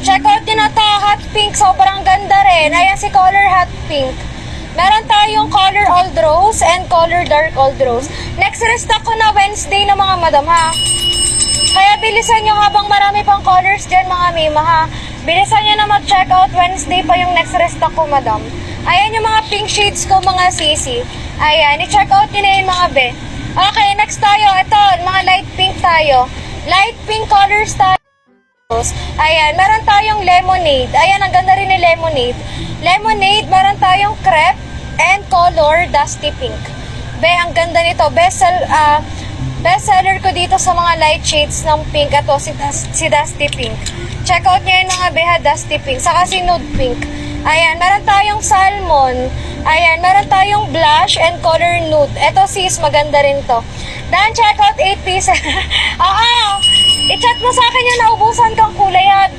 check out nyo na to, hot pink, sobrang ganda rin. Ayan si color hot pink. Meron tayong color old rose and color dark old rose. Next restock ko na Wednesday na mga madam ha. Kaya bilisan nyo habang marami pang colors dyan mga mima ha. Bilisan nyo na mag-check out, Wednesday pa yung next restock ko madam. Ayan yung mga pink shades ko mga sisi. Ayan, i-check out nyo na yun mga be. Okay, next tayo. Ito, mga light pink tayo. Light pink colors tayo. Ayan, meron tayong lemonade. Ayan, ang ganda rin ni lemonade. Lemonade, meron tayong crepe and color dusty pink. Be, ang ganda nito. Bestseller ko dito sa mga light shades ng pink. Ito, si dusty pink. Check out nyo yung mga beha dusty pink. Saka si nude pink. Ayan, meron tayong salmon. Ayan, meron tayong blush and color nude. Ito sis, maganda rin to. Dan, check out 8 pieces. I-chat mo sa akin yung naubusan kang kulay ha.